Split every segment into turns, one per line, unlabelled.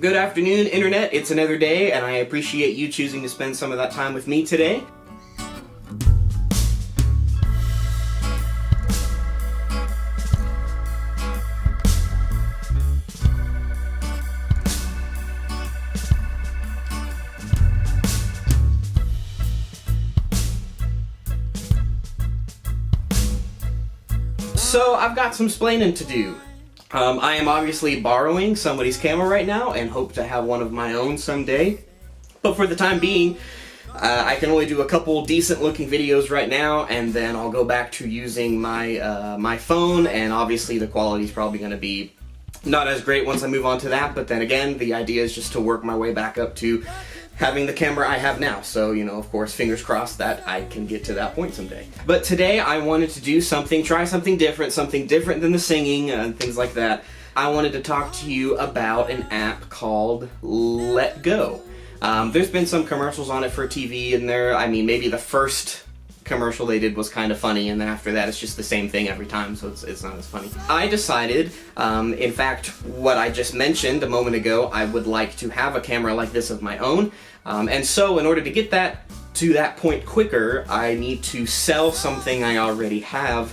Good afternoon, Internet. It's another day, and I appreciate you choosing to spend some of that time with me today. So, I've got some splaining to do. I am obviously borrowing somebody's camera right now and hope to have one of my own someday. But for the time being, I can only do a couple decent looking videos right now, and then I'll go back to using my my phone, and obviously the quality is probably going to be not as great once I move on to that, but then again, the idea is just to work my way back up to having the camera I have now. So, you know, of course, fingers crossed that I can get to that point someday. But today I wanted to do something, try something different than the singing and things like that. I wanted to talk to you about an app called Letgo. There's been some commercials on it for TV, and I mean, maybe the first commercial they did was kind of funny, and then after that it's just the same thing every time, so it's not as funny. I decided, in fact, what I just mentioned a moment ago, I would like to have a camera like this of my own, and so in order to get to that point quicker, I need to sell something I already have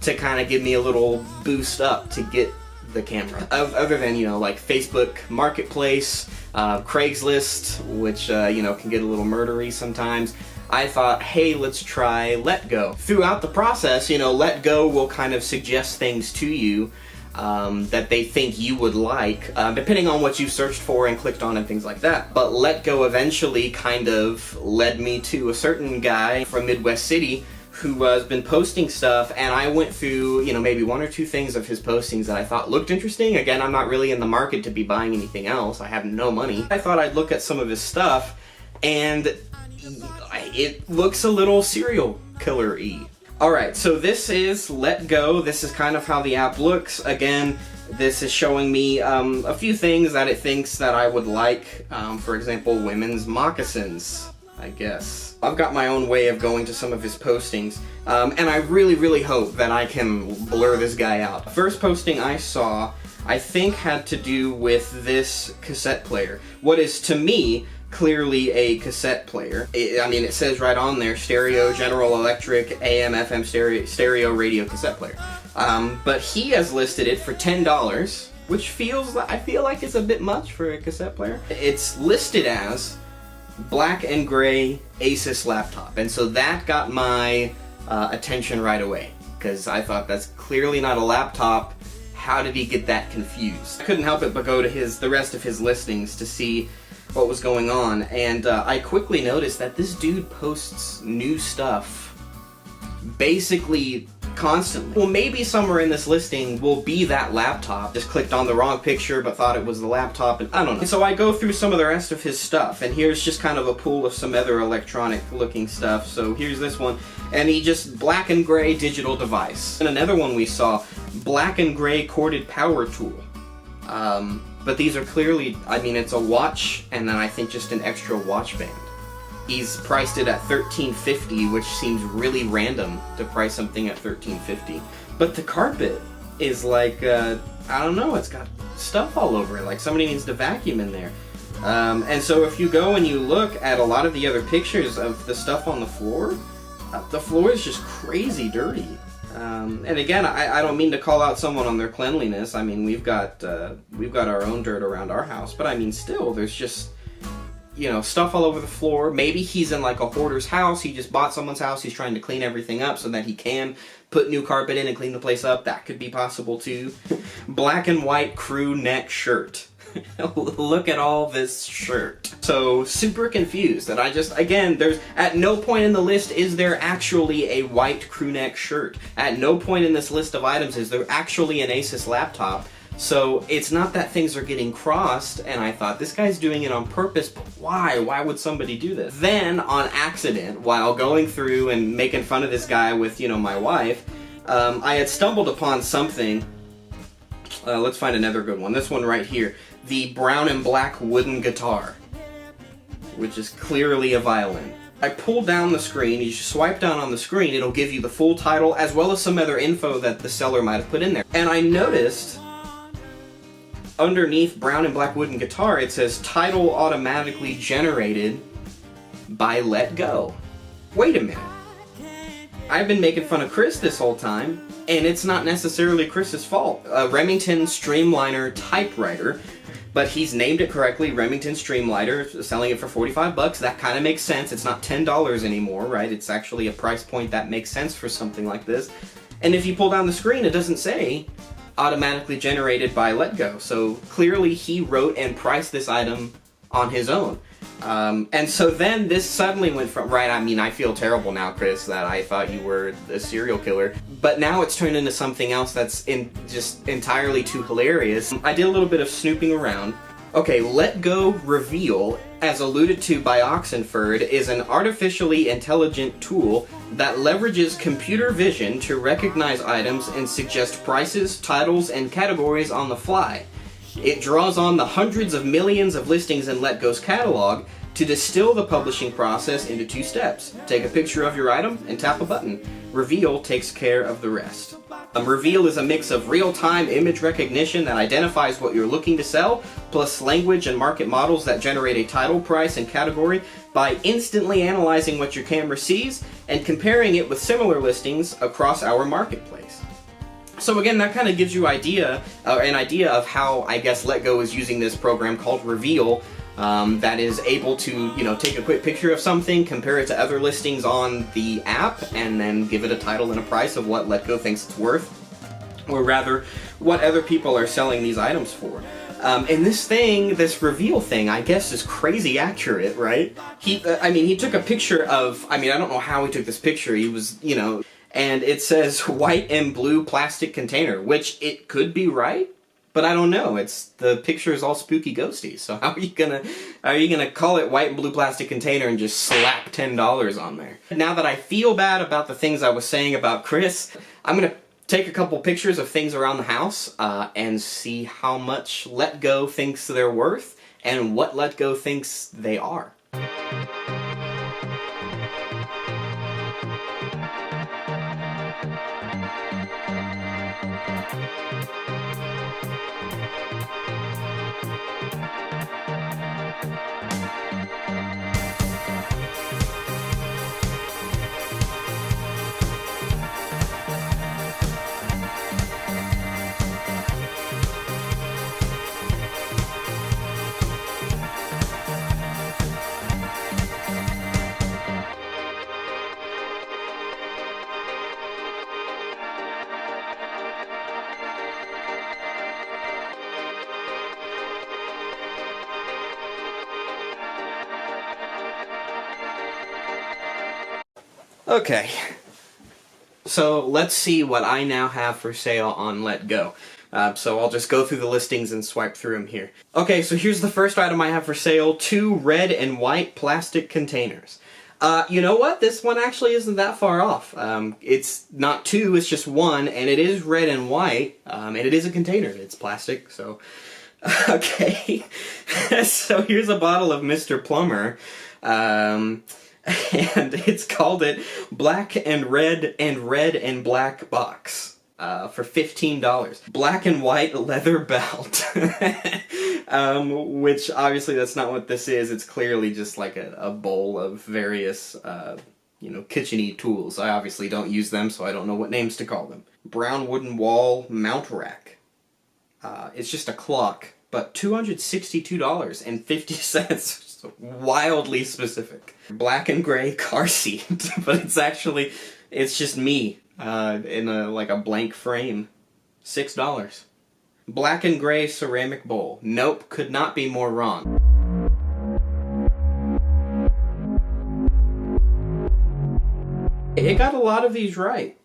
to kind of give me a little boost up to get the camera. Other than, you know, like Facebook Marketplace, Craigslist, which, you know, can get a little murdery sometimes, I thought, hey, let's try Letgo. Throughout the process, you know, Letgo will kind of suggest things to you that they think you would like, depending on what you searched for and clicked on and things like that. But Letgo eventually kind of led me to a certain guy from Midwest City who has been posting stuff, and I went through, you know, maybe one or two things of his postings that I thought looked interesting. Again, I'm not really in the market to be buying anything else. I have no money. I thought I'd look at some of his stuff, and it looks a little serial killer-y. Alright, so this is Letgo. This is kind of how the app looks. Again, this is showing me a few things that it thinks that I would like. For example, women's moccasins, I guess. I've got my own way of going to some of his postings, and I really hope that I can blur this guy out. First posting I saw, I think, had to do with this cassette player. What is, to me, clearly a cassette player. I mean, it says right on there, stereo, General Electric, AM, FM, stereo radio cassette player. But he has listed it for $10, which I feel like it's a bit much for a cassette player. It's listed as black and gray Asus laptop, and so that got my attention right away, because I thought that's clearly not a laptop. How did he get that confused? I couldn't help it but go to the rest of his listings to see what was going on, and I quickly noticed that this dude posts new stuff basically constantly. Well, maybe somewhere in this listing will be that laptop. Just clicked on the wrong picture but thought it was the laptop, and I don't know. And so I go through some of the rest of his stuff, and here's just kind of a pool of some other electronic looking stuff. So here's this one, and he just black and gray digital device. And another one we saw, black and gray corded power tool. But these are clearly, I mean, it's a watch, and then I think just an extra watch band. He's priced it at $13.50, which seems really random to price something at $13.50. But the carpet is like, I don't know, it's got stuff all over it, like somebody needs to vacuum in there. And so if you go and you look at a lot of the other pictures of the stuff on the floor is just crazy dirty. And again, I don't mean to call out someone on their cleanliness. I mean, we've got our own dirt around our house, but I mean, still, there's just, you know, stuff all over the floor. Maybe he's in like a hoarder's house. He just bought someone's house. He's trying to clean everything up so that he can put new carpet in and clean the place up. That could be possible too. Black and white crew neck shirt. Look at all this shirt. So, super confused, and again, there's, at no point in the list is there actually a white crew neck shirt. At no point in this list of items is there actually an Asus laptop. So, it's not that things are getting crossed, and I thought, this guy's doing it on purpose, but why? Why would somebody do this? Then, on accident, while going through and making fun of this guy with, you know, my wife, I had stumbled upon something. Let's find another good one. This one right here. The brown and black wooden guitar, which is clearly a violin. I pulled down the screen, you just swipe down on the screen, it'll give you the full title as well as some other info that the seller might have put in there. And I noticed underneath brown and black wooden guitar, it says title automatically generated by Let Go. Wait a minute. I've been making fun of Chris this whole time, and it's not necessarily Chris's fault. Remington Streamliner typewriter, but he's named it correctly, Remington Streamliner, selling it for 45 bucks. That kind of makes sense. It's not $10 anymore, right? It's actually a price point that makes sense for something like this. And if you pull down the screen, it doesn't say automatically generated by Let Go. So clearly he wrote and priced this item on his own. And so then this suddenly went from, right, I mean, I feel terrible now, Chris, that I thought you were a serial killer, but now it's turned into something else that's just entirely too hilarious. I did a little bit of snooping around. Okay, Let Go Reveal, as alluded to by Oxenford, is an artificially intelligent tool that leverages computer vision to recognize items and suggest prices, titles, and categories on the fly. It draws on the hundreds of millions of listings in Let Go's catalog to distill the publishing process into 2 steps. Take a picture of your item and tap a button. Reveal takes care of the rest. Reveal is a mix of real-time image recognition that identifies what you're looking to sell, plus language and market models that generate a title, price, and category by instantly analyzing what your camera sees and comparing it with similar listings across our marketplace. So again, that kind of gives you an idea of how, I guess, Let Go is using this program called Reveal that is able to, take a quick picture of something, compare it to other listings on the app, and then give it a title and a price of what Let Go thinks it's worth, or rather, what other people are selling these items for. And this Reveal thing, I guess, is crazy accurate, right? He took a picture of, I don't know how he took this picture, he was, and it says white and blue plastic container, which it could be right, but I don't know. The picture is all spooky ghosty, so how are you gonna call it white and blue plastic container and just slap $10 on there? Now that I feel bad about the things I was saying about Chris, I'm gonna take a couple pictures of things around the house and see how much Let Go thinks they're worth and what Let Go thinks they are. Okay, so let's see what I now have for sale on Let Go. So I'll just go through the listings and swipe through them here. Okay, so here's the first item I have for sale, 2 red and white plastic containers. You know what? This one actually isn't that far off. It's not 2, it's just 1, and it is red and white, and it is a container. It's plastic, so... Okay, so here's a bottle of Mr. Plumber. And it's called it Black and Red and Black Box for $15. Black and white leather belt. Which obviously that's not what this is. It's clearly just like a bowl of various, kitchen-y tools. I obviously don't use them, so I don't know what names to call them. Brown wooden wall mount rack. It's just a clock, but $262.50. Wildly specific. Black and gray car seat, but it's just me in a blank frame. $6. Black and gray ceramic bowl. Nope, could not be more wrong. It got a lot of these right.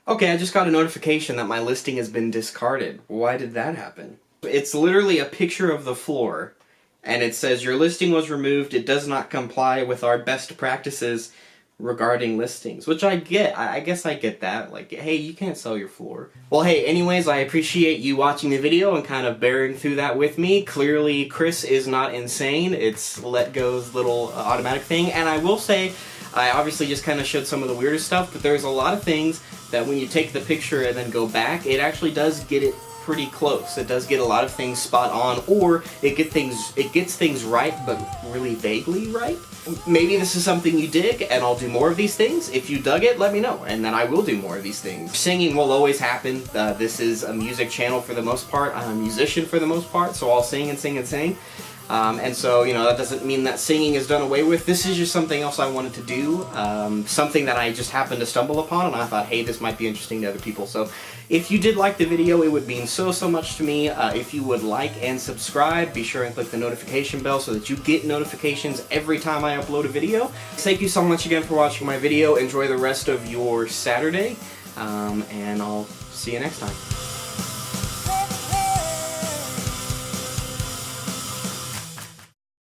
Okay, I just got a notification that my listing has been discarded. Why did that happen? It's literally a picture of the floor. And it says, your listing was removed, it does not comply with our best practices regarding listings. Which I get, I guess I get that. Like, hey, you can't sell your floor. Well, hey, anyways, I appreciate you watching the video and kind of bearing through that with me. Clearly, Chris is not insane. It's Let Go's little automatic thing. And I will say, I obviously just kind of showed some of the weirdest stuff, but there's a lot of things that when you take the picture and then go back, it actually does get it pretty close. It does get a lot of things spot on, or it gets things right, but really vaguely right. Maybe this is something you dig, and I'll do more of these things. If you dug it, let me know, and then I will do more of these things. Singing will always happen. This is a music channel for the most part. I'm a musician for the most part, so I'll sing and sing and sing. And so, you know, that doesn't mean that singing is done away with. This is just something else I wanted to do, something that I just happened to stumble upon, and I thought, hey, this might be interesting to other people. So if you did like the video, it would mean so much to me. If you would like and subscribe, be sure and click the notification bell so that you get notifications every time I upload a video. Thank you so much again for watching my video. Enjoy the rest of your Saturday, and I'll see you next time.